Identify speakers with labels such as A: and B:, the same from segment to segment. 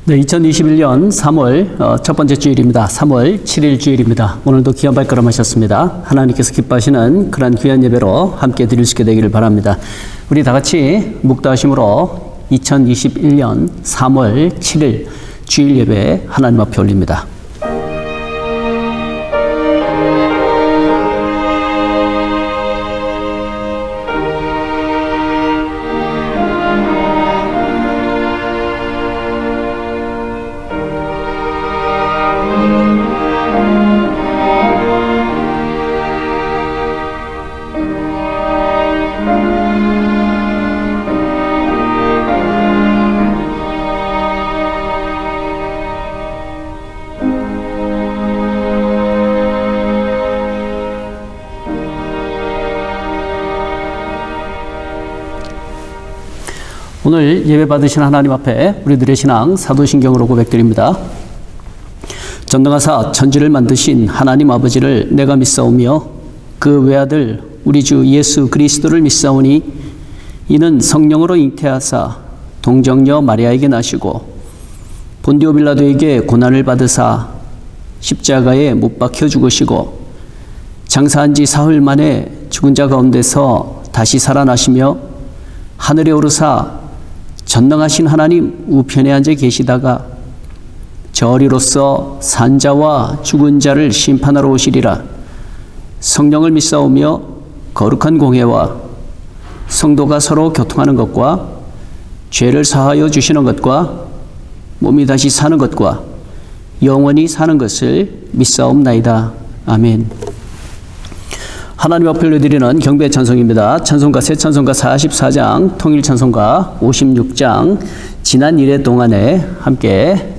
A: 네, 2021년 3월 첫 번째 주일입니다. 3월 7일 주일입니다. 오늘도 귀한 발걸음 하셨습니다. 하나님께서 기뻐하시는 그런 귀한 예배로 함께 드릴 수 있게 되기를 바랍니다. 우리 다 같이 묵도하심으로 2021년 3월 7일 주일 예배 하나님 앞에 올립니다. 오늘 예배 받으신 하나님 앞에 우리들의 신앙 사도신경으로 고백드립니다. 전능하사 천지를 만드신 하나님 아버지를 내가 믿사오며 그 외아들 우리 주 예수 그리스도를 믿사오니 이는 성령으로 잉태하사 동정녀 마리아에게 나시고 본디오 빌라도에게 고난을 받으사 십자가에 못 박혀 죽으시고 장사한 지 사흘 만에 죽은 자 가운데서 다시 살아나시며 하늘에 오르사 전능하신 하나님 우편에 앉아 계시다가 저리로서 산자와 죽은 자를 심판하러 오시리라. 성령을 믿사오며 거룩한 공회와 성도가 서로 교통하는 것과 죄를 사하여 주시는 것과 몸이 다시 사는 것과 영원히 사는 것을 믿사옵나이다. 아멘. 하나님 앞에 올려드리는 경배 찬송입니다. 찬송가 새 찬송가 44장, 통일 찬송가 56장, 지난 일의 동안에 함께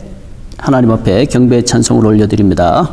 A: 하나님 앞에 경배 찬송을 올려드립니다.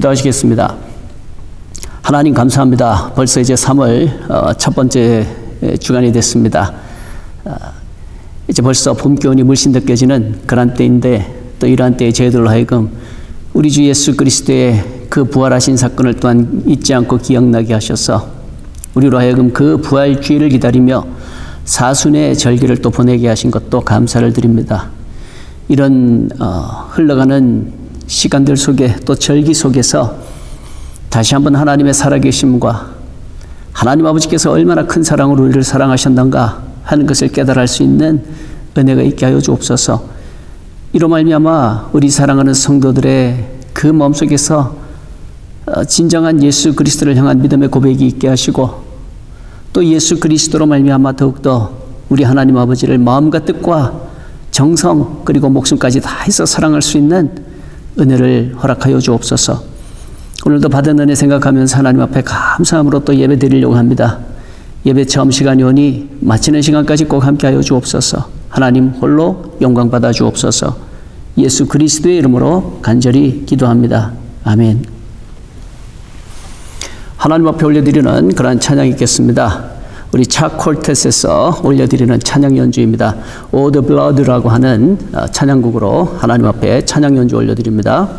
A: 기도하시겠습니다. 하나님 감사합니다. 벌써 이제 3월 첫 번째 주간이 됐습니다. 이제 벌써 봄 기온이 물씬 느껴지는 그런 때인데 또 이러한 때에 저희들로 하여금 우리 주 예수 그리스도의 그 부활하신 사건을 또한 잊지 않고 기억나게 하셔서 우리로 하여금 그 부활 주일을 기다리며 사순의 절기를 또 보내게 하신 것도 감사를 드립니다. 이런 흘러가는 시간들 속에 또 절기 속에서 다시 한번 하나님의 살아계심과 하나님 아버지께서 얼마나 큰 사랑으로 우리를 사랑하셨는가 하는 것을 깨달을 수 있는 은혜가 있게 하여 주옵소서. 이로 말미암아 우리 사랑하는 성도들의 그 마음속에서 진정한 예수 그리스도를 향한 믿음의 고백이 있게 하시고 또 예수 그리스도로 말미암아 더욱더 우리 하나님 아버지를 마음과 뜻과 정성 그리고 목숨까지 다해서 사랑할 수 있는 은혜를 허락하여 주옵소서. 오늘도 받은 은혜 생각하면서 하나님 앞에 감사함으로 또 예배 드리려고 합니다. 예배 처음 시간이 오니 마치는 시간까지 꼭 함께하여 주옵소서. 하나님 홀로 영광 받아 주옵소서. 예수 그리스도의 이름으로 간절히 기도합니다. 아멘. 하나님 앞에 올려드리는 그러한 찬양이 있겠습니다. 우리 차콜텟에서 올려드리는 찬양 연주입니다. O the Blood라고 하는 찬양곡으로 하나님 앞에 찬양 연주 올려드립니다.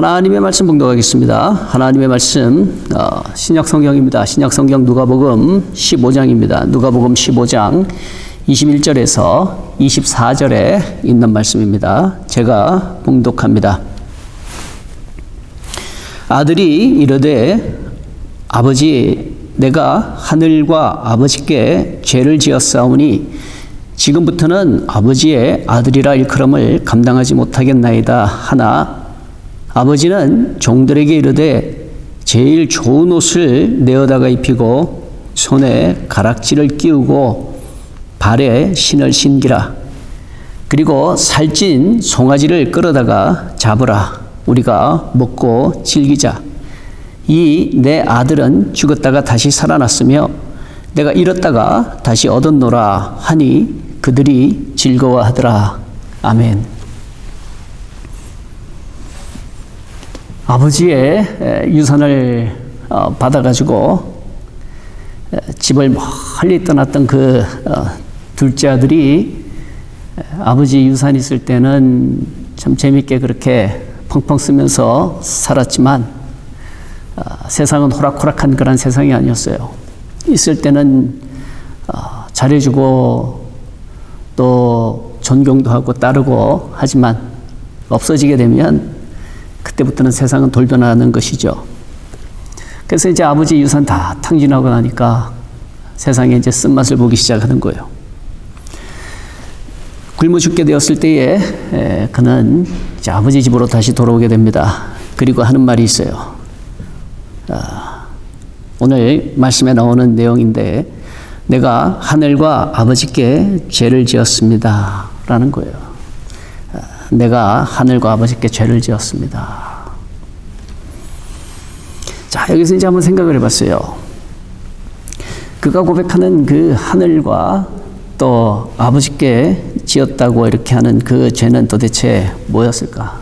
A: 하나님의 말씀 봉독하겠습니다. 하나님의 말씀 신약 성경입니다. 신약 성경 누가복음 15장입니다. 누가복음 15장 21절에서 24절에 있는 말씀입니다. 제가 봉독합니다. 아들이 이르되 아버지 내가 하늘과 아버지께 죄를 지었사오니 지금부터는 아버지의 아들이라 일컬음을 감당하지 못하겠나이다 하나 아버지는 종들에게 이르되 제일 좋은 옷을 내어다가 입히고 손에 가락지를 끼우고 발에 신을 신기라. 그리고 살찐 송아지를 끌어다가 잡으라. 우리가 먹고 즐기자. 이 내 아들은 죽었다가 다시 살아났으며 내가 잃었다가 다시 얻었노라 하니 그들이 즐거워하더라. 아멘. 아버지의 유산을 받아가지고 집을 멀리 떠났던 그 둘째 아들이 아버지 유산 있을 때는 참 재밌게 그렇게 펑펑 쓰면서 살았지만 세상은 호락호락한 그런 세상이 아니었어요. 있을 때는 잘해주고 또 존경도 하고 따르고 하지만 없어지게 되면 그때부터는 세상은 돌변하는 것이죠. 그래서 이제 아버지 유산 다 탕진하고 나니까 세상에 이제 쓴맛을 보기 시작하는 거예요. 굶어 죽게 되었을 때에 그는 이제 아버지 집으로 다시 돌아오게 됩니다. 그리고 하는 말이 있어요. 오늘 말씀에 나오는 내용인데 내가 하늘과 아버지께 죄를 지었습니다 라는 거예요. 내가 하늘과 아버지께 죄를 지었습니다. 자, 여기서 이제 한번 생각을 해봤어요. 그가 고백하는 그 하늘과 또 아버지께 지었다고 이렇게 하는 그 죄는 도대체 뭐였을까?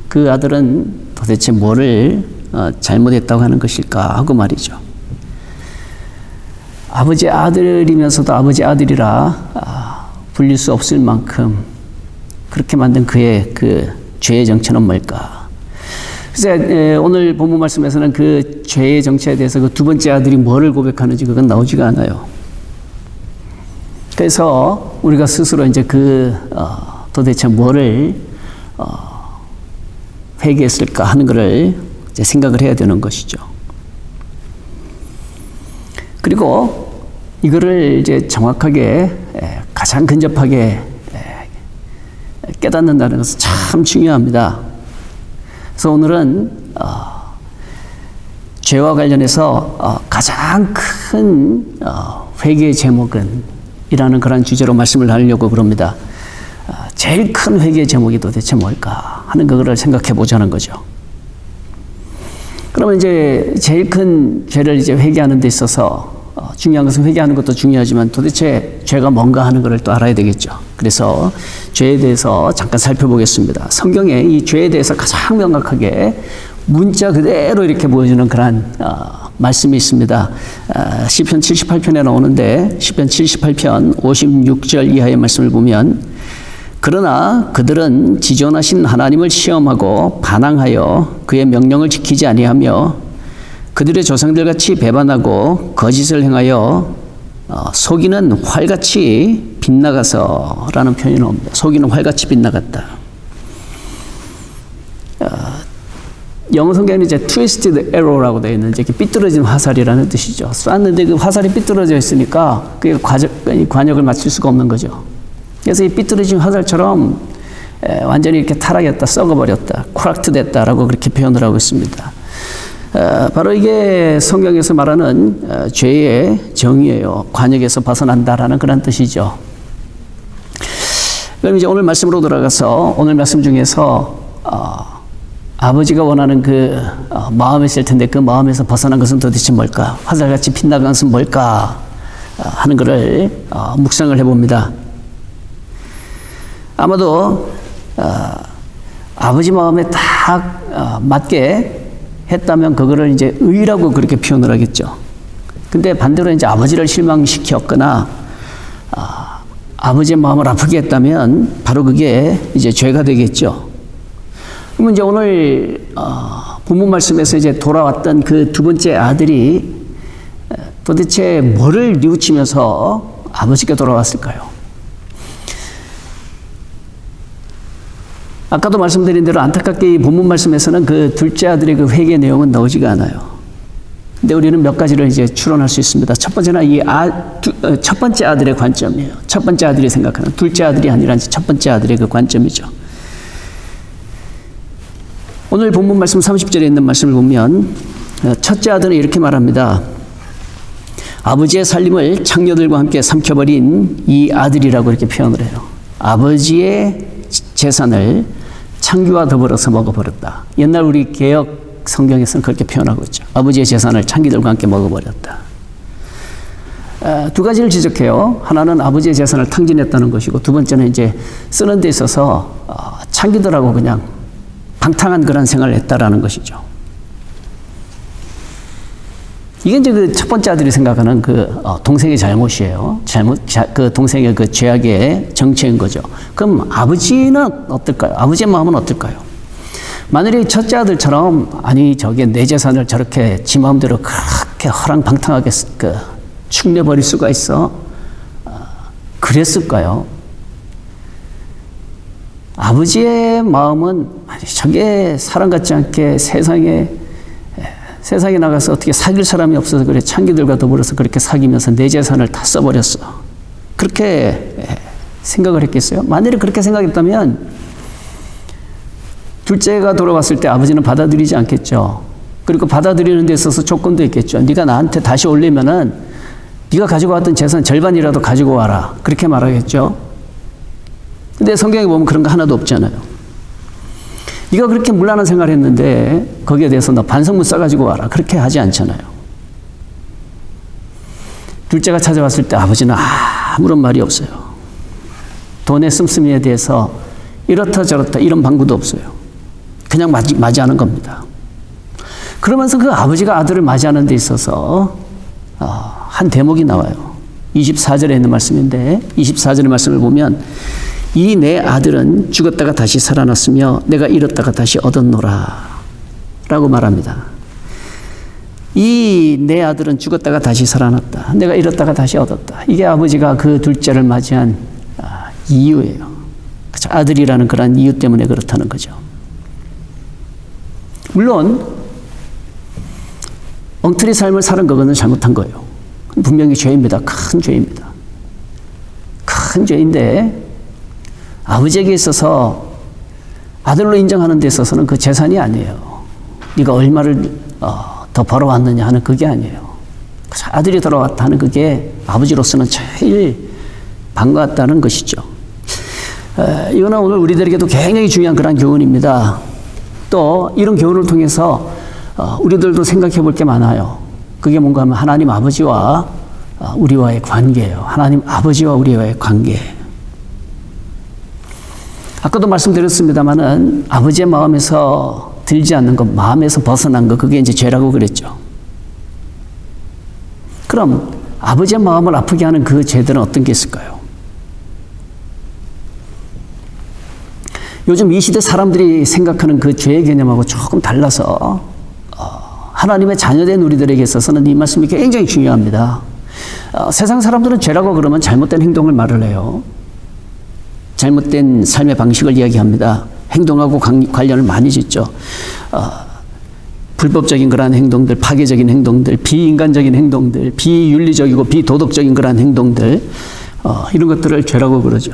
A: 그 아들은 도대체 뭐를 잘못했다고 하는 것일까 하고 말이죠. 아버지 아들이면서도 아버지 아들이라 불릴 수 없을 만큼 그렇게 만든 그의 그 죄의 정체는 뭘까? 그래서 오늘 본문 말씀에서는 그 죄의 정체에 대해서 그 두 번째 아들이 뭐를 고백하는지 그건 나오지가 않아요. 그래서 우리가 스스로 이제 도대체 뭐를 회개했을까 하는 것을 이제 생각을 해야 되는 것이죠. 그리고 이거를 이제 정확하게 가장 근접하게 깨닫는다는 것은 참 중요합니다. 그래서 오늘은 죄와 관련해서 가장 큰 회개의 제목은 이라는 그런 주제로 말씀을 나누려고 그럽니다. 제일 큰 회개의 제목이 도대체 뭘까 하는 그거를 생각해 보자는 거죠. 그러면 이제 제일 큰 죄를 이제 회개하는 데 있어서 중요한 것은 회개하는 것도 중요하지만 도대체 죄가 뭔가 하는 것을 또 알아야 되겠죠. 그래서 죄에 대해서 잠깐 살펴보겠습니다. 성경에 이 죄에 대해서 가장 명확하게 문자 그대로 이렇게 보여주는 그런 말씀이 있습니다. 시편 78편에 나오는데 시편 78편 56절 이하의 말씀을 보면 그러나 그들은 지존하신 하나님을 시험하고 반항하여 그의 명령을 지키지 아니하며 그들의 조상들같이 배반하고 거짓을 행하여 속이는 활같이 빗나가서 라는 표현이 나옵니다. 속이는 활같이 빗나갔다. 영어 성경에는 이제 twisted arrow라고 되어 있는 이제 삐뚤어진 화살이라는 뜻이죠. 쐈는데 그 화살이 삐뚤어져 있으니까 그게 관역을 맞출 수가 없는 거죠. 그래서 이 삐뚤어진 화살처럼 완전히 이렇게 타락했다, 썩어버렸다, 크락트 됐다라고 그렇게 표현을 하고 있습니다. 바로 이게 성경에서 말하는 죄의 정의예요. 관역에서 벗어난다라는 그런 뜻이죠. 그럼 이제 오늘 말씀으로 돌아가서 오늘 말씀 중에서 아버지가 원하는 그 마음이 있을 텐데 그 마음에서 벗어난 것은 도대체 뭘까? 화살같이 빗나간 것은 뭘까? 하는 것을 묵상을 해봅니다. 아마도 아버지 마음에 딱 맞게 했다면 그거를 이제 의라고 그렇게 표현을 하겠죠. 근데 반대로 이제 아버지를 실망시켰거나 아버지의 마음을 아프게 했다면 바로 그게 이제 죄가 되겠죠. 그러면 이제 오늘 본문 말씀에서 이제 돌아왔던 그 두 번째 아들이 도대체 뭐를 뉘우치면서 아버지께 돌아왔을까요? 아까도 말씀드린 대로 안타깝게 이 본문 말씀에서는 그 둘째 아들의 그 회개 내용은 나오지가 않아요. 근데 우리는 몇 가지를 이제 추론할 수 있습니다. 첫 번째는 첫 번째 아들의 관점이에요. 첫 번째 아들이 생각하는, 둘째 아들이 아니라 첫 번째 아들의 그 관점이죠. 오늘 본문 말씀 30절에 있는 말씀을 보면 첫째 아들은 이렇게 말합니다. 아버지의 살림을 창녀들과 함께 삼켜버린 이 아들이라고 이렇게 표현을 해요. 아버지의 재산을 창기와 더불어서 먹어버렸다. 옛날 우리 개역 성경에서는 그렇게 표현하고 있죠. 아버지의 재산을 창기들과 함께 먹어버렸다. 두 가지를 지적해요. 하나는 아버지의 재산을 탕진했다는 것이고, 두 번째는 이제 쓰는 데 있어서 창기들하고 그냥 방탕한 그런 생활을 했다라는 것이죠. 이게 이제 그 첫 번째 아들이 생각하는 그 동생의 잘못이에요. 그 동생의 그 죄악의 정체인 거죠. 그럼 아버지는 어떨까요? 아버지의 마음은 어떨까요? 만일에 첫째 아들처럼 아니 저게 내 재산을 저렇게 지 마음대로 그렇게 허랑방탕하게 축내버릴 수가 있어? 그랬을까요? 아버지의 마음은 아니 저게 사람 같지 않게 세상에 나가서 어떻게 사귈 사람이 없어서 그래 창기들과 더불어서 그렇게 사귀면서 내 재산을 다 써버렸어. 그렇게 생각을 했겠어요? 만일에 그렇게 생각했다면 둘째가 돌아왔을 때 아버지는 받아들이지 않겠죠. 그리고 받아들이는 데 있어서 조건도 있겠죠. 네가 나한테 다시 올리면은 네가 가지고 왔던 재산 절반이라도 가지고 와라. 그렇게 말하겠죠. 근데 성경에 보면 그런 거 하나도 없잖아요. 네가 그렇게 문란한 생활을 했는데 거기에 대해서 너 반성문 써가지고 와라. 그렇게 하지 않잖아요. 둘째가 찾아왔을 때 아버지는 아무런 말이 없어요. 돈의 씀씀이에 대해서 이렇다 저렇다 이런 방구도 없어요. 그냥 맞이하는 겁니다. 그러면서 그 아버지가 아들을 맞이하는 데 있어서 한 대목이 나와요. 24절에 있는 말씀인데 24절의 말씀을 보면 이 내 아들은 죽었다가 다시 살아났으며 내가 잃었다가 다시 얻었노라 라고 말합니다. 이 내 아들은 죽었다가 다시 살아났다. 내가 잃었다가 다시 얻었다. 이게 아버지가 그 둘째를 맞이한 이유예요. 그렇죠? 아들이라는 그런 이유 때문에 그렇다는 거죠. 물론 엉터리 삶을 사는 그거는 잘못한 거예요. 분명히 죄입니다. 큰 죄입니다. 큰 죄인데 아버지에게 있어서 아들로 인정하는 데 있어서는 그 재산이 아니에요. 네가 얼마를 더 벌어왔느냐 하는 그게 아니에요. 아들이 돌아왔다 하는 그게 아버지로서는 제일 반갑다는 것이죠. 이거는 오늘 우리들에게도 굉장히 중요한 그런 교훈입니다. 또 이런 교훈을 통해서 우리들도 생각해 볼 게 많아요. 그게 뭔가 하면 하나님 아버지와 우리와의 관계예요. 하나님 아버지와 우리와의 관계. 아까도 말씀드렸습니다마는 아버지의 마음에서 들지 않는 것, 마음에서 벗어난 것, 그게 이제 죄라고 그랬죠. 그럼 아버지의 마음을 아프게 하는 그 죄들은 어떤 게 있을까요? 요즘 이 시대 사람들이 생각하는 그 죄의 개념하고 조금 달라서 하나님의 자녀된 우리들에게 있어서는 이 말씀이 굉장히 중요합니다. 세상 사람들은 죄라고 그러면 잘못된 행동을 말을 해요. 잘못된 삶의 방식을 이야기합니다. 행동하고 관련을 많이 짓죠. 불법적인 그러한 행동들, 파괴적인 행동들, 비인간적인 행동들, 비윤리적이고 비도덕적인 그러한 행동들, 이런 것들을 죄라고 그러죠.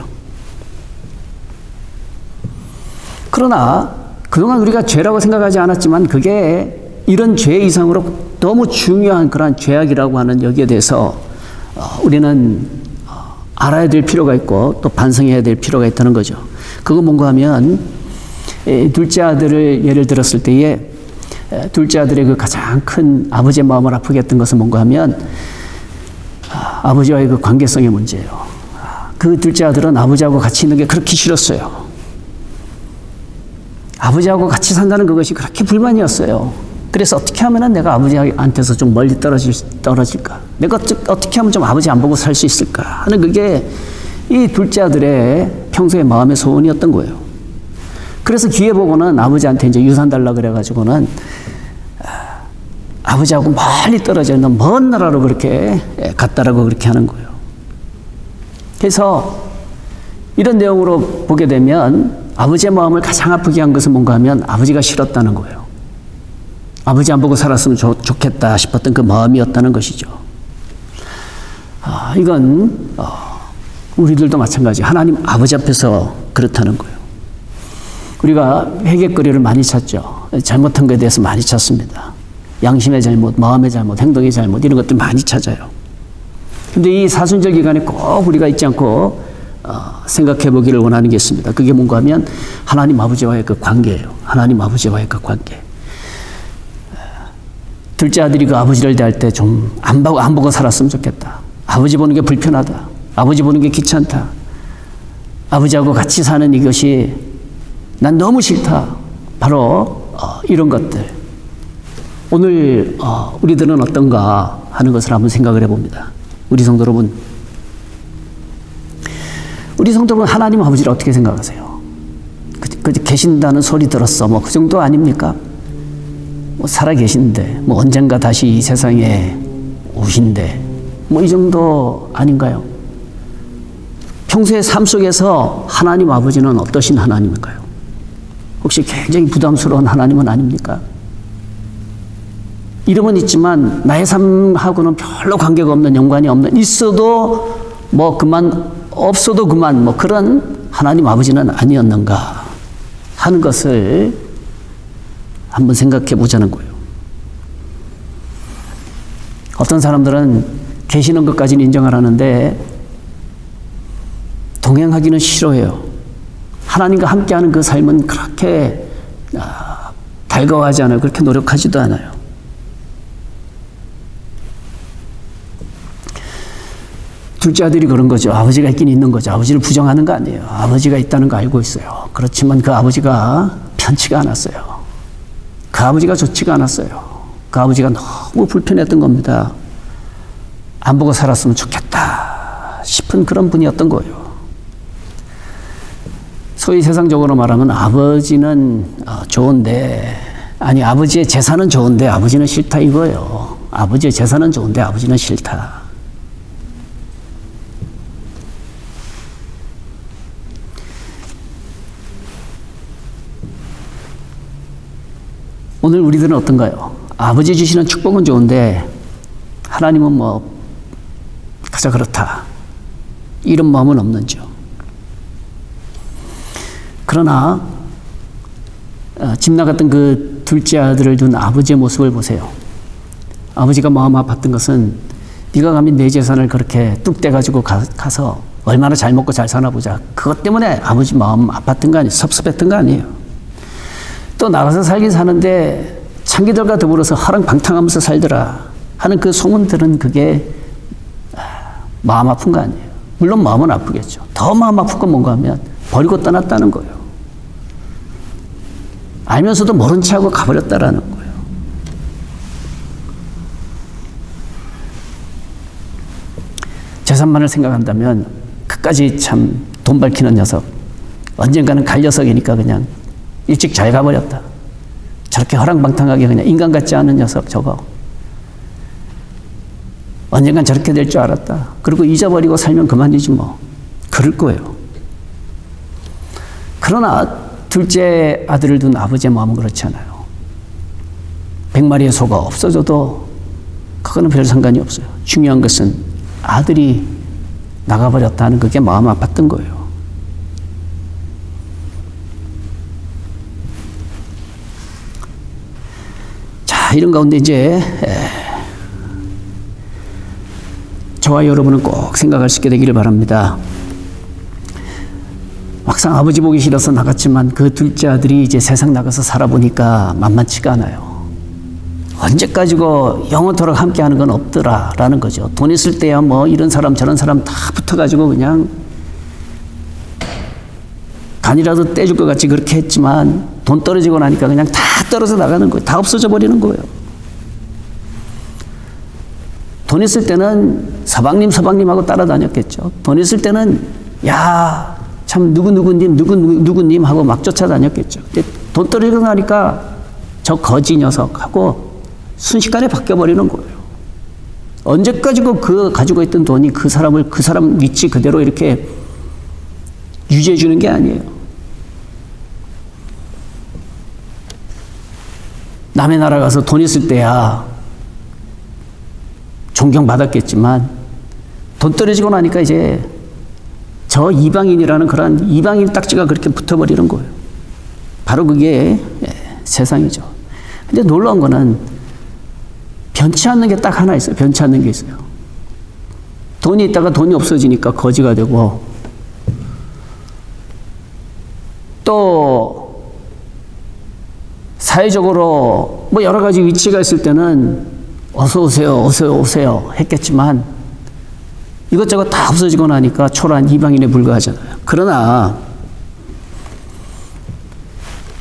A: 그러나 그동안 우리가 죄라고 생각하지 않았지만 그게 이런 죄 이상으로 너무 중요한 그러한 죄악이라고 하는 여기에 대해서 우리는 알아야 될 필요가 있고 또 반성해야 될 필요가 있다는 거죠. 그건 뭔가 하면 둘째 아들을 예를 들었을 때에 둘째 아들의 그 가장 큰 아버지의 마음을 아프게 했던 것은 뭔가 하면 아버지와의 그 관계성의 문제예요. 그 둘째 아들은 아버지하고 같이 있는 게 그렇게 싫었어요. 아버지하고 같이 산다는 그것이 그렇게 불만이었어요. 그래서 어떻게 하면 내가 아버지한테서 좀 멀리 떨어질까? 내가 어떻게 하면 좀 아버지 안 보고 살 수 있을까? 하는 그게 이 둘째 아들의 평소의 마음의 소원이었던 거예요. 그래서 기회 보고는 아버지한테 이제 유산 달라 그래가지고는 아버지하고 멀리 떨어져 있는 먼 나라로 그렇게 갔다라고 그렇게 하는 거예요. 그래서 이런 내용으로 보게 되면 아버지의 마음을 가장 아프게 한 것은 뭔가 하면 아버지가 싫었다는 거예요. 아버지 안 보고 살았으면 좋겠다 싶었던 그 마음이었다는 것이죠. 이건 우리들도 마찬가지. 하나님 아버지 앞에서 그렇다는 거예요. 우리가 회개거리를 많이 찾죠. 잘못한 것에 대해서 많이 찾습니다. 양심의 잘못, 마음의 잘못, 행동의 잘못 이런 것들 많이 찾아요. 근데 이 사순절 기간에 꼭 우리가 잊지 않고 생각해 보기를 원하는 게 있습니다. 그게 뭔가 하면 하나님 아버지와의 그 관계예요. 하나님 아버지와의 그 관계. 둘째 아들이 그 아버지를 대할 때 좀 안 보고 살았으면 좋겠다. 아버지 보는 게 불편하다. 아버지 보는 게 귀찮다. 아버지하고 같이 사는 이것이 난 너무 싫다. 바로 이런 것들. 오늘 우리들은 어떤가 하는 것을 한번 생각을 해봅니다. 우리 성도 여러분. 우리 성도 여러분 하나님 아버지를 어떻게 생각하세요? 계신다는 소리 들었어. 뭐 그 정도 아닙니까? 뭐 살아 계신데 뭐 언젠가 다시 이 세상에 오신데 뭐 이 정도 아닌가요? 평소의 삶 속에서 하나님 아버지는 어떠신 하나님인가요? 혹시 굉장히 부담스러운 하나님은 아닙니까? 이름은 있지만 나의 삶하고는 별로 관계가 없는, 연관이 없는, 있어도 뭐 그만, 없어도 그만, 뭐 그런 하나님 아버지는 아니었는가 하는 것을 한번 생각해 보자는 거예요. 어떤 사람들은 계시는 것까지는 인정을 하는데 동행하기는 싫어해요. 하나님과 함께하는 그 삶은 그렇게 달가워하지 않아요. 그렇게 노력하지도 않아요. 둘째 아들이 그런 거죠. 아버지가 있긴 있는 거죠. 아버지를 부정하는 거 아니에요. 아버지가 있다는 거 알고 있어요. 그렇지만 그 아버지가 편치가 않았어요. 그 아버지가 좋지가 않았어요. 그 아버지가 너무 불편했던 겁니다. 안 보고 살았으면 좋겠다 싶은 그런 분이었던 거예요. 소위 세상적으로 말하면 아버지는 좋은데, 아니 아버지의 재산은 좋은데 아버지는 싫다 이거예요. 아버지의 재산은 좋은데 아버지는 싫다. 오늘 우리들은 어떤가요? 아버지 주시는 축복은 좋은데 하나님은 뭐 그저 그렇다. 이런 마음은 없는지요. 그러나 집 나갔던 그 둘째 아들을 둔 아버지의 모습을 보세요. 아버지가 마음 아팠던 것은 네가 감히 내 재산을 그렇게 뚝 떼가지고 가서 얼마나 잘 먹고 잘 사나 보자. 그것 때문에 아버지 마음 아팠던 거 아니에요. 섭섭했던 거 아니에요. 또 나가서 살긴 사는데 창기들과 더불어서 화랑방탕하면서 살더라 하는 그 소문들은 그게 마음 아픈 거 아니에요. 물론 마음은 아프겠죠. 더 마음 아픈 건 뭔가 하면 버리고 떠났다는 거예요. 알면서도 모른 체하고 가버렸다라는 거예요. 재산만을 생각한다면 끝까지 참 돈 밝히는 녀석, 언젠가는 갈 녀석이니까 그냥 일찍 잘 가버렸다. 저렇게 허랑방탕하게 그냥 인간 같지 않은 녀석 저거. 언젠간 저렇게 될 줄 알았다. 그리고 잊어버리고 살면 그만이지 뭐. 그럴 거예요. 그러나 둘째 아들을 둔 아버지의 마음은 그렇지 않아요. 100마리의 소가 없어져도 그거는 별 상관이 없어요. 중요한 것은 아들이 나가버렸다는 그게 마음 아팠던 거예요. 자, 이런 가운데 이제 저와 여러분은 꼭 생각할 수 있게 되기를 바랍니다. 막상 아버지 보기 싫어서 나갔지만 그 둘째 아들이 이제 세상 나가서 살아보니까 만만치가 않아요. 언제까지고 영원토록 함께하는 건 없더라라는 거죠. 돈 있을 때야 뭐 이런 사람 저런 사람 다 붙어가지고 그냥 간이라도 떼줄 것 같이 그렇게 했지만 돈 떨어지고 나니까 그냥 다 떨어져 나가는 거예요. 다 없어져 버리는 거예요. 돈 있을 때는 서방님 하고 따라다녔겠죠. 돈 있을 때는 야 참 누구님 하고 막 쫓아다녔겠죠. 근데 돈 떨어지고 나니까 저 거지 녀석하고 순식간에 바뀌어버리는 거예요. 언제까지고 그 가지고 있던 돈이 그 사람 위치 그대로 이렇게 유지해 주는 게 아니에요. 남의 나라 가서 돈 있을 때야 존경받았겠지만 돈 떨어지고 나니까 이제 저 이방인이라는 그런 이방인 딱지가 그렇게 붙어버리는 거예요. 바로 그게 세상이죠. 근데 놀라운 거는 변치 않는 게 딱 하나 있어요. 변치 않는 게 있어요. 돈이 있다가 돈이 없어지니까 거지가 되고, 또 사회적으로 뭐 여러 가지 위치가 있을 때는 어서 오세요 했겠지만 이것저것 다 없어지고 나니까 초라한 이방인에 불과하잖아요. 그러나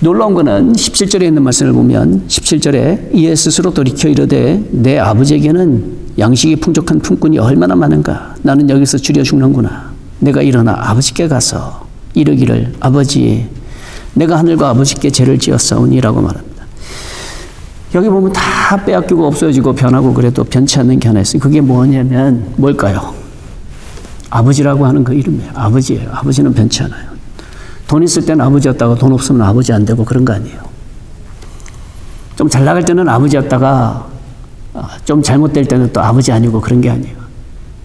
A: 놀라운 거는 17절에 있는 말씀을 보면 17절에 이에 스스로 돌이켜 이르되 내 아버지에게는 양식이 풍족한 품꾼이 얼마나 많은가. 나는 여기서 줄여 죽는구나. 내가 일어나 아버지께 가서 이르기를 아버지 내가 하늘과 아버지께 죄를 지었사오니라고 말합니다. 여기 보면 다 빼앗기고 없어지고 변하고 그래도 변치 않는 게 하나 있어요. 그게 뭐냐면 뭘까요? 아버지라고 하는 그 이름이에요. 아버지예요. 아버지는 변치 않아요. 돈 있을 때는 아버지였다가 돈 없으면 아버지 안 되고 그런 거 아니에요. 좀 잘 나갈 때는 아버지였다가 좀 잘못될 때는 또 아버지 아니고 그런 게 아니에요.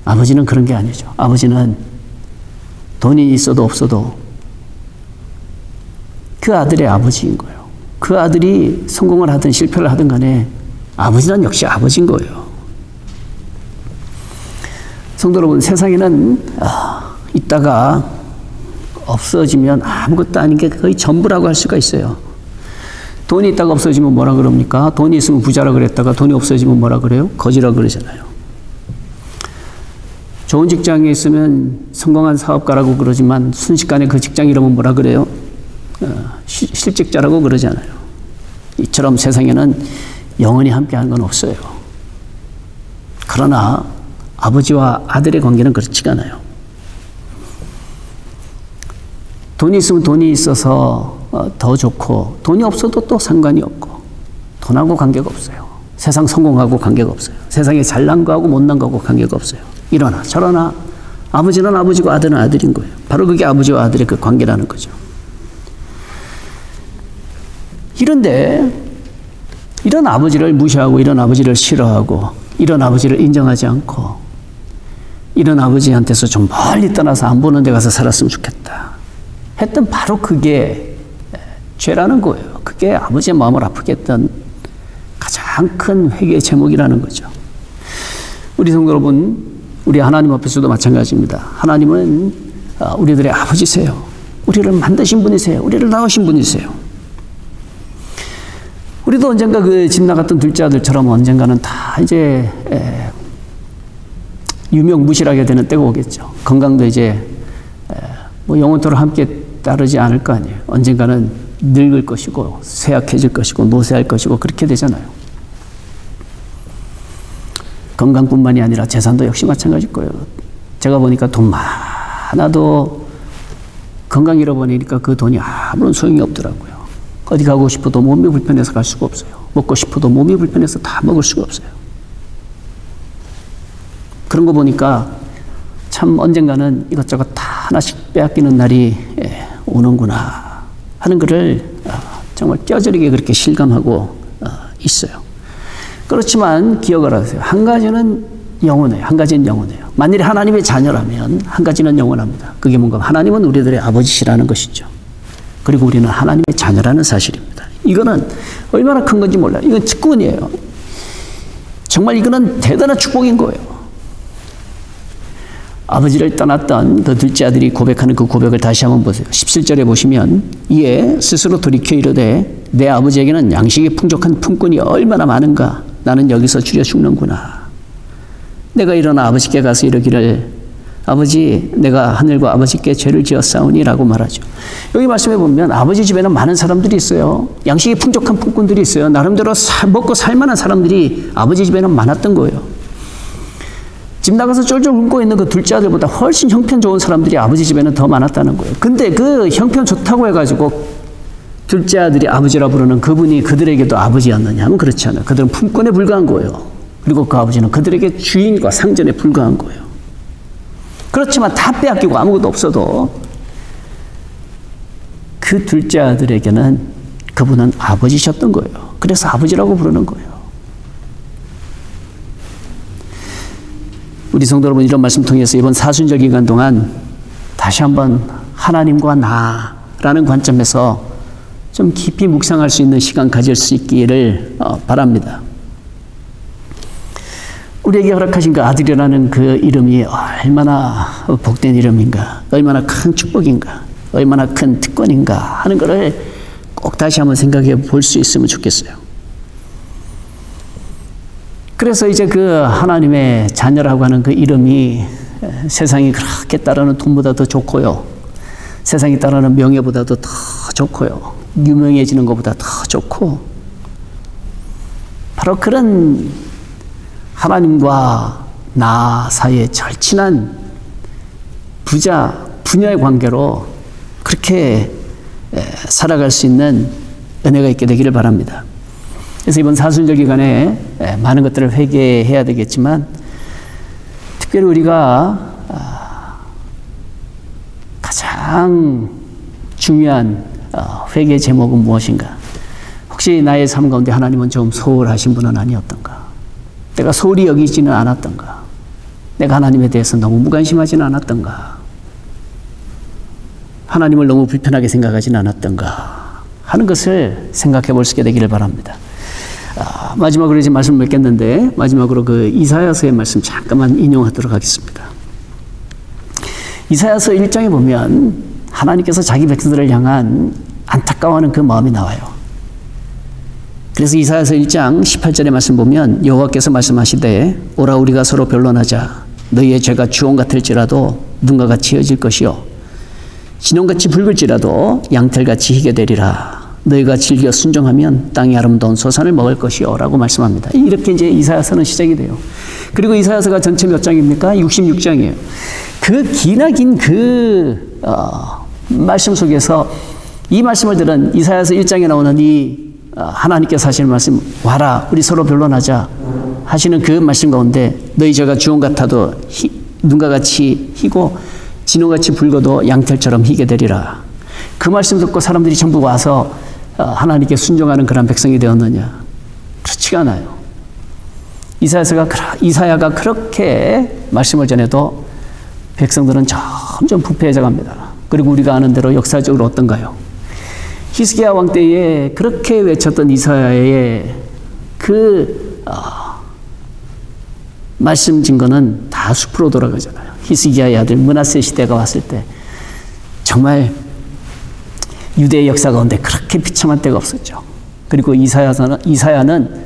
A: 아버지는 그런 게 아니죠. 아버지는 돈이 있어도 없어도 그 아들의 아버지인 거예요. 그 아들이 성공을 하든 실패를 하든 간에 아버지는 역시 아버지인 거예요. 성도 여러분, 세상에는 있다가 없어지면 아무것도 아닌 게 거의 전부라고 할 수가 있어요. 돈이 있다가 없어지면 뭐라 그럽니까? 돈이 있으면 부자라 그랬다가 돈이 없어지면 뭐라 그래요? 거지라 그러잖아요. 좋은 직장에 있으면 성공한 사업가라고 그러지만 순식간에 그 직장 이름은 뭐라 그래요? 실직자라고 그러잖아요. 이처럼 세상에는 영원히 함께하는 건 없어요. 그러나 아버지와 아들의 관계는 그렇지가 않아요. 돈이 있으면 돈이 있어서 더 좋고 돈이 없어도 또 상관이 없고 돈하고 관계가 없어요. 세상 성공하고 관계가 없어요. 세상에 잘난 거하고 못난 거하고 관계가 없어요. 이러나 저러나 아버지는 아버지고 아들은 아들인 거예요. 바로 그게 아버지와 아들의 그 관계라는 거죠. 이런데 이런 아버지를 무시하고 이런 아버지를 싫어하고 이런 아버지를 인정하지 않고 이런 아버지한테서 좀 멀리 떠나서 안 보는 데 가서 살았으면 좋겠다 했던 바로 그게 죄라는 거예요. 그게 아버지의 마음을 아프게 했던 가장 큰 회개의 제목이라는 거죠. 우리 성도 여러분, 우리 하나님 앞에서도 마찬가지입니다. 하나님은 우리들의 아버지세요. 우리를 만드신 분이세요. 우리를 낳으신 분이세요. 우리도 언젠가 그 집 나갔던 둘째 아들처럼 언젠가는 다 이제 유명무실하게 되는 때가 오겠죠. 건강도 이제 뭐 영원토록 함께 따르지 않을 거 아니에요. 언젠가는 늙을 것이고 쇠약해질 것이고 노쇠할 것이고 그렇게 되잖아요. 건강뿐만이 아니라 재산도 역시 마찬가지일 거예요. 제가 보니까 돈 많아도 건강 잃어버리니까 그 돈이 아무런 소용이 없더라고요. 어디 가고 싶어도 몸이 불편해서 갈 수가 없어요. 먹고 싶어도 몸이 불편해서 다 먹을 수가 없어요. 그런 거 보니까 참 언젠가는 이것저것 다 하나씩 빼앗기는 날이 오는구나 하는 것을 정말 뼈저리게 그렇게 실감하고 있어요. 그렇지만 기억을 하세요. 한 가지는 영원해요. 한 가지는 영원해요. 만일 하나님의 자녀라면 한 가지는 영원합니다. 그게 뭔가 하나님은 우리들의 아버지시라는 것이죠. 그리고 우리는 하나님의 자녀라는 사실입니다. 이거는 얼마나 큰 건지 몰라요. 이건 직분이에요. 정말 이거는 대단한 축복인 거예요. 아버지를 떠났던 그 둘째 아들이 고백하는 그 고백을 다시 한번 보세요. 17절에 보시면 이에 스스로 돌이켜 이르되 내 아버지에게는 양식이 풍족한 품꾼이 얼마나 많은가. 나는 여기서 줄여 죽는구나. 내가 일어나 아버지께 가서 이르기를 아버지 내가 하늘과 아버지께 죄를 지었사오니 라고 말하죠. 여기 말씀해 보면 아버지 집에는 많은 사람들이 있어요. 양식이 풍족한 품꾼들이 있어요. 나름대로 먹고 살만한 사람들이 아버지 집에는 많았던 거예요. 집 나가서 쫄쫄 굶고 있는 그 둘째 아들보다 훨씬 형편 좋은 사람들이 아버지 집에는 더 많았다는 거예요. 근데 그 형편 좋다고 해가지고 둘째 아들이 아버지라 부르는 그분이 그들에게도 아버지였느냐 하면 그렇지 않아요. 그들은 품권에 불과한 거예요. 그리고 그 아버지는 그들에게 주인과 상전에 불과한 거예요. 그렇지만 다 빼앗기고 아무것도 없어도 그 둘째 아들에게는 그분은 아버지셨던 거예요. 그래서 아버지라고 부르는 거예요. 우리 성도 여러분, 이런 말씀 통해서 이번 사순절 기간 동안 다시 한번 하나님과 나라는 관점에서 좀 깊이 묵상할 수 있는 시간 가질 수 있기를 바랍니다. 우리에게 허락하신 그 아들이라는 그 이름이 얼마나 복된 이름인가, 얼마나 큰 축복인가, 얼마나 큰 특권인가 하는 것을 꼭 다시 한번 생각해 볼 수 있으면 좋겠어요. 그래서 이제 그 하나님의 자녀라고 하는 그 이름이 세상이 그렇게 따르는 돈보다 더 좋고요, 세상이 따르는 명예보다도 더 좋고요, 유명해지는 것보다 더 좋고, 바로 그런 하나님과 나 사이의 절친한 부녀의 관계로 그렇게 살아갈 수 있는 은혜가 있게 되기를 바랍니다. 그래서 이번 사순절 기간에 많은 것들을 회개해야 되겠지만, 특별히 우리가 가장 중요한 회개 제목은 무엇인가? 혹시 나의 삶 가운데 하나님은 좀 소홀하신 분은 아니었던가? 내가 소홀히 여기지는 않았던가? 내가 하나님에 대해서 너무 무관심하지는 않았던가? 하나님을 너무 불편하게 생각하지는 않았던가? 하는 것을 생각해 볼 수 있게 되기를 바랍니다. 마지막으로 이제 말씀을 맺겠는데, 마지막으로 그 이사야서의 말씀 잠깐만 인용하도록 하겠습니다. 이사야서 1장에 보면 하나님께서 자기 백성들을 향한 안타까워하는 그 마음이 나와요. 그래서 이사야서 1장 18절의 말씀 보면 여호와께서 말씀하시되 오라 우리가 서로 변론하자. 너희의 죄가 주홍 같을지라도 눈과 같이 헤어질 것이요 진홍같이 붉을지라도 양털같이 희게 되리라. 너희가 즐겨 순종하면 땅의 아름다운 소산을 먹을 것이요 라고 말씀합니다. 이렇게 이제 이사야서는 시작이 돼요. 그리고 이사야서가 전체 몇 장입니까? 66장이에요. 그 기나긴 그 말씀 속에서 이 말씀을 들은 이사야서 1장에 나오는 이 하나님께서 하시는 말씀, 와라 우리 서로 변론하자 하시는 그 말씀 가운데 너희 죄가 주홍 같아도 눈과 같이 희고 진홍같이 붉어도 양털처럼 희게 되리라. 그 말씀 듣고 사람들이 전부 와서 하나님께 순종하는 그런 백성이 되었느냐? 그렇지가 않아요. 이사야가 그렇게 말씀을 전해도 백성들은 점점 부패해져 갑니다. 그리고 우리가 아는 대로 역사적으로 어떤가요? 히스기야 왕 때에 그렇게 외쳤던 이사야의 그 말씀 증거는 다 숲으로 돌아가잖아요. 히스기야의 아들 므낫세 시대가 왔을 때 정말 유대의 역사 가운데 그렇게 비참한 때가 없었죠. 그리고 이사야는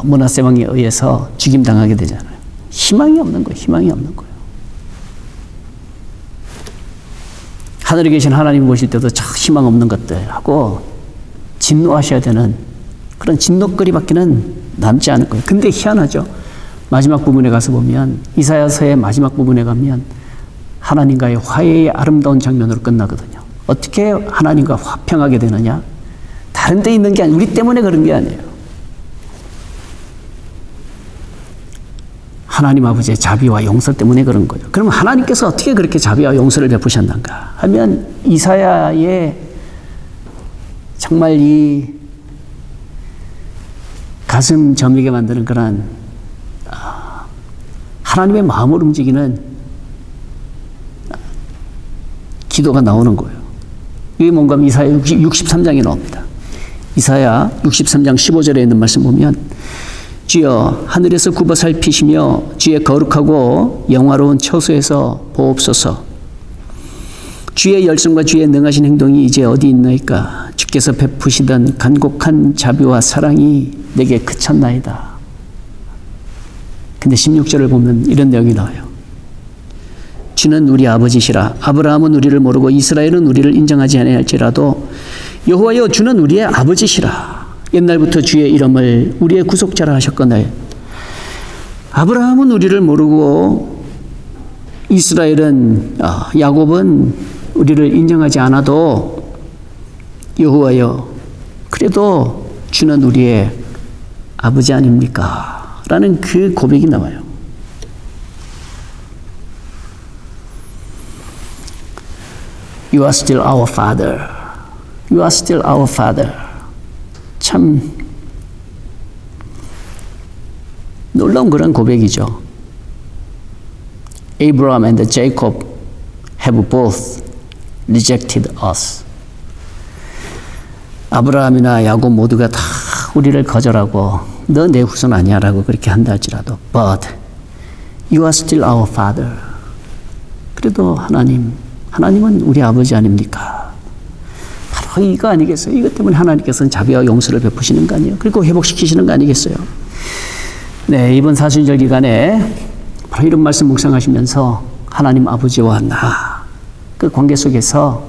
A: 므낫세 왕에 의해서 죽임당하게 되잖아요. 희망이 없는 거예요. 희망이 없는 거예요. 하늘에 계신 하나님 보실 때도 저 희망 없는 것들하고 진노하셔야 되는 그런 진노거리밖에는 남지 않을 거예요. 근데 희한하죠. 마지막 부분에 가서 보면 이사야서의 마지막 부분에 가면 하나님과의 화해의 아름다운 장면으로 끝나거든요. 어떻게 하나님과 화평하게 되느냐? 다른 데 있는 게 아니에요. 우리 때문에 그런 게 아니에요. 하나님 아버지의 자비와 용서 때문에 그런 거예요. 그럼 하나님께서 어떻게 그렇게 자비와 용서를 베푸셨는가 하면 이사야의 정말 이 가슴 저미게 만드는 그런 하나님의 마음을 움직이는 기도가 나오는 거예요. 이게 뭔가 이사야 63장에 나옵니다. 이사야 63장 15절에 있는 말씀 보면 주여 하늘에서 굽어 살피시며 주의 거룩하고 영화로운 처소에서 보옵소서. 주의 열성과 주의 능하신 행동이 이제 어디 있나이까? 주께서 베푸시던 간곡한 자비와 사랑이 내게 그쳤나이다. 근데 16절을 보면 이런 내용이 나와요. 주는 우리 아버지시라. 아브라함은 우리를 모르고 이스라엘은 우리를 인정하지 아니할지라도 여호와여 주는 우리의 아버지시라. 옛날부터 주의 이름을 우리의 구속자라 하셨거늘 아브라함은 우리를 모르고 이스라엘은 야곱은 우리를 인정하지 않아도 여호와여 그래도 주는 우리의 아버지 아닙니까? 라는 그 고백이 나와요. You are still our father. You are still our father. 참 놀라운 그런 고백이죠. Abraham and Jacob have both rejected us. 아브라함이나 야곱 모두가 다 우리를 거절하고 너 내 후손 아니야라고 그렇게 한다 할지라도 But you are still our father. 그래도 하나님은 우리 아버지 아닙니까? 바로 이거 아니겠어요? 이것 때문에 하나님께서는 자비와 용서를 베푸시는 거 아니에요? 그리고 회복시키시는 거 아니겠어요? 네, 이번 사순절 기간에 바로 이런 말씀 묵상하시면서 하나님 아버지와 나 그 관계 속에서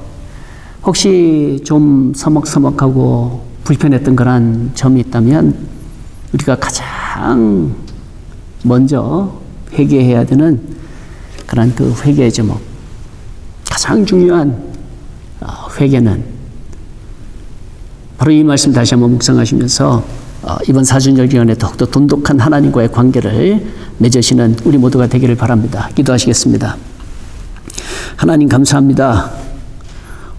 A: 혹시 좀 서먹서먹하고 불편했던 그런 점이 있다면 우리가 가장 먼저 회개해야 되는 그런 그 회개의 제목, 가장 중요한 회개는 바로 이 말씀 다시 한번 묵상하시면서 이번 사순절 기간에 더욱더 돈독한 하나님과의 관계를 맺으시는 우리 모두가 되기를 바랍니다. 기도하시겠습니다. 하나님 감사합니다.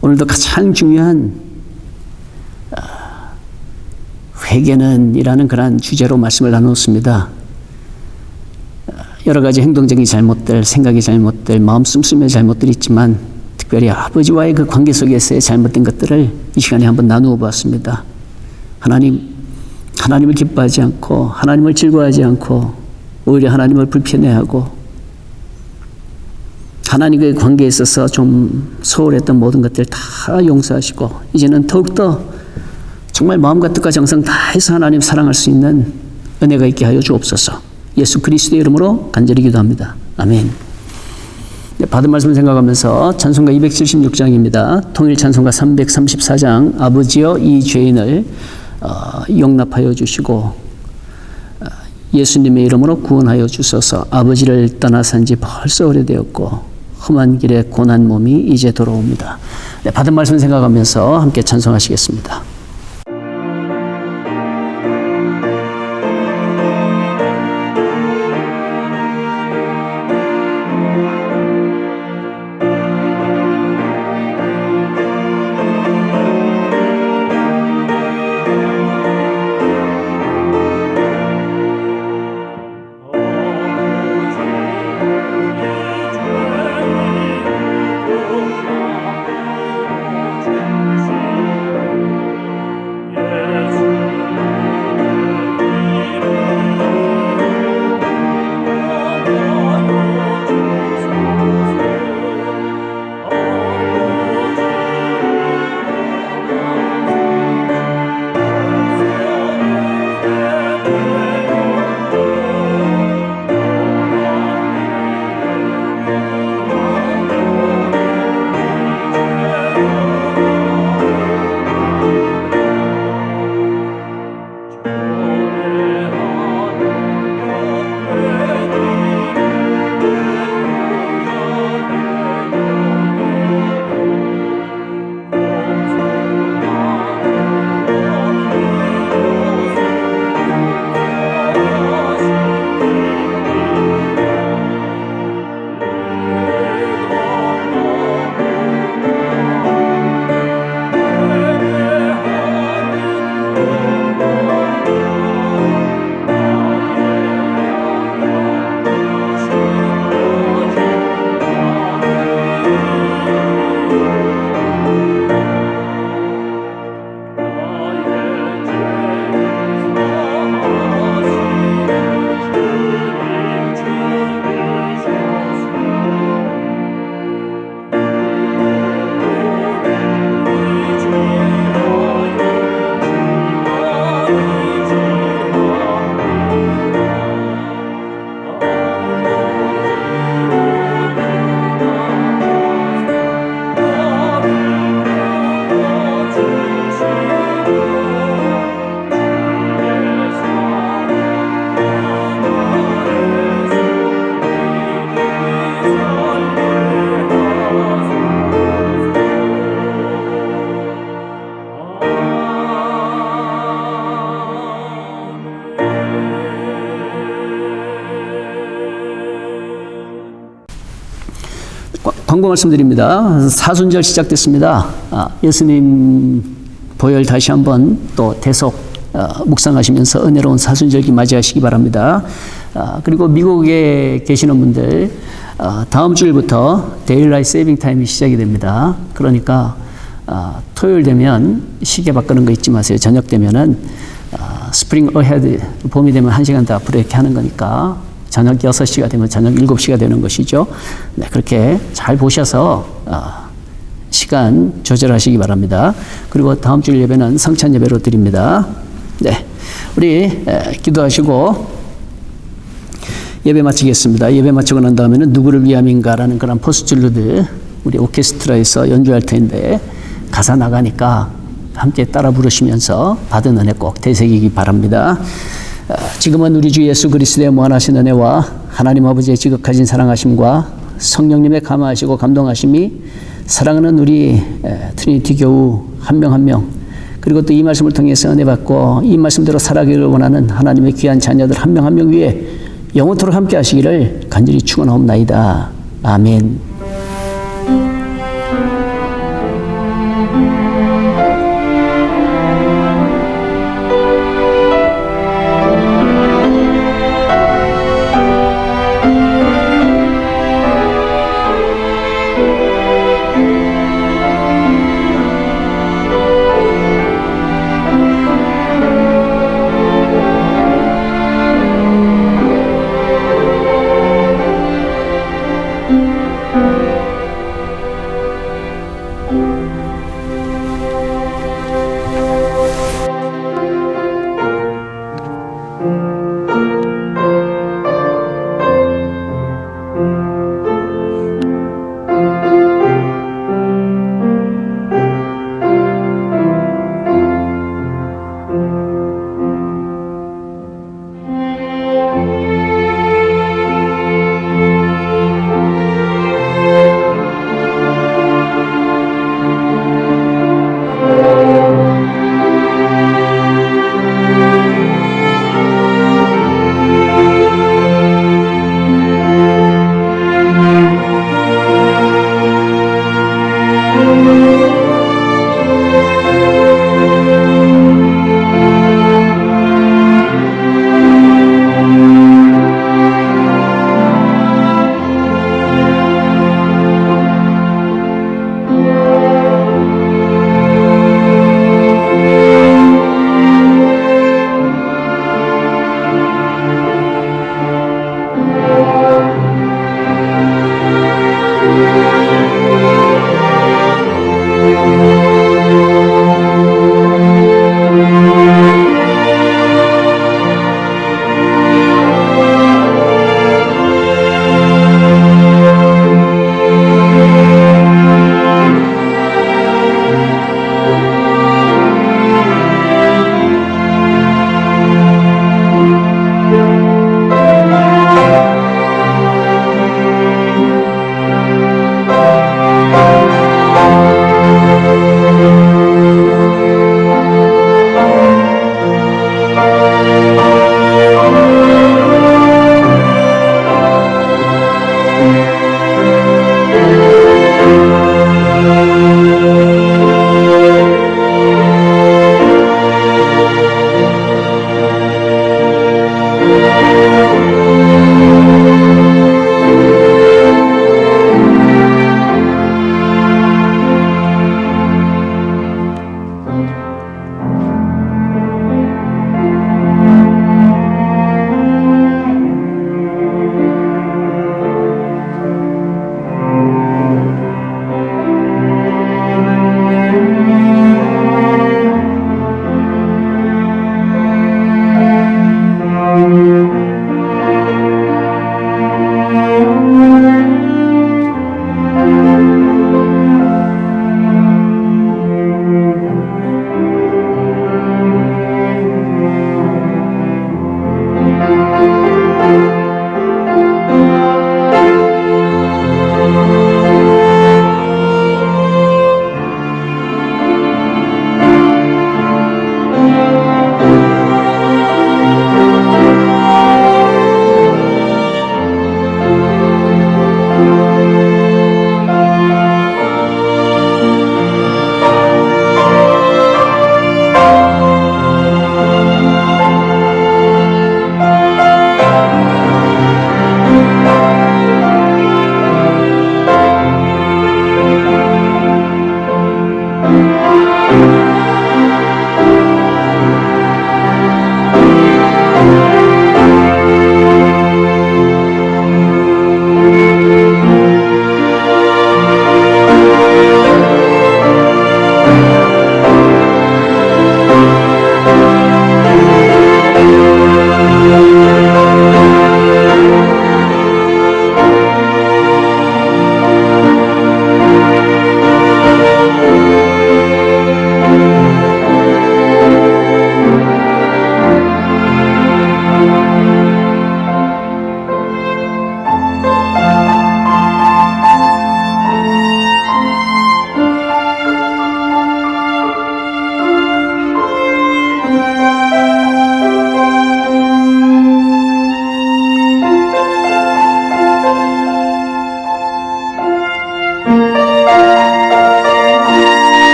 A: 오늘도 가장 중요한 회개는 이라는 그런 주제로 말씀을 나눴습니다. 여러 가지 행동적인 잘못들, 생각이 잘못들, 마음 씀씀의 잘못들이 있지만 특별히 아버지와의 그 관계 속에서의 잘못된 것들을 이 시간에 한번 나누어 보았습니다. 하나님을 기뻐하지 않고 하나님을 즐거워하지 않고 오히려 하나님을 불편해하고 하나님과의 관계에 있어서 좀 소홀했던 모든 것들 다 용서하시고 이제는 더욱더 정말 마음과 뜻과 정성 다해서 하나님 사랑할 수 있는 은혜가 있게 하여 주옵소서. 예수 그리스도의 이름으로 간절히 기도합니다. 아멘. 네, 받은 말씀 생각하면서 찬송가 276장입니다. 통일 찬송가 334장 아버지여 이 죄인을 용납하여 주시고 예수님의 이름으로 구원하여 주소서. 아버지를 떠나 산 지 벌써 오래되었고 험한 길에 고난 몸이 이제 돌아옵니다. 네, 받은 말씀 생각하면서 함께 찬송하시겠습니다. 광고 말씀드립니다. 사순절 시작됐습니다. 예수님 보혈 다시 한번 또 대속 묵상하시면서 은혜로운 사순절기 맞이하시기 바랍니다. 그리고 미국에 계시는 분들 다음 주일부터 데일라이트 세이빙 타임이 시작이 됩니다. 그러니까 토요일 되면 시계 바꾸는 거 잊지 마세요. 저녁 되면은 스프링 어헤드, 봄이 되면 1시간 더 앞으로 이렇게 하는 거니까 저녁 6시가 되면 저녁 7시가 되는 것이죠. 네, 그렇게 잘 보셔서 시간 조절하시기 바랍니다. 그리고 다음 주 예배는 성찬 예배로 드립니다. 네, 우리 기도하시고 예배 마치겠습니다. 예배 마치고 난 다음에는 누구를 위함인가라는 그런 포스트루드 우리 오케스트라에서 연주할 텐데 가사 나가니까 함께 따라 부르시면서 받은 은혜 꼭 되새기기 바랍니다. 지금은 우리 주 예수 그리스도의 무한하신 은혜와 하나님 아버지의 지극하신 사랑하심과 성령님의 감화하시고 감동하심이 사랑하는 우리 트리니티 교우 한 명 한 명 그리고 또 이 말씀을 통해서 은혜 받고 이 말씀대로 살아가기를 원하는 하나님의 귀한 자녀들 한 명 한 명 위에 영원토록 함께 하시기를 간절히 축원하옵나이다. 아멘.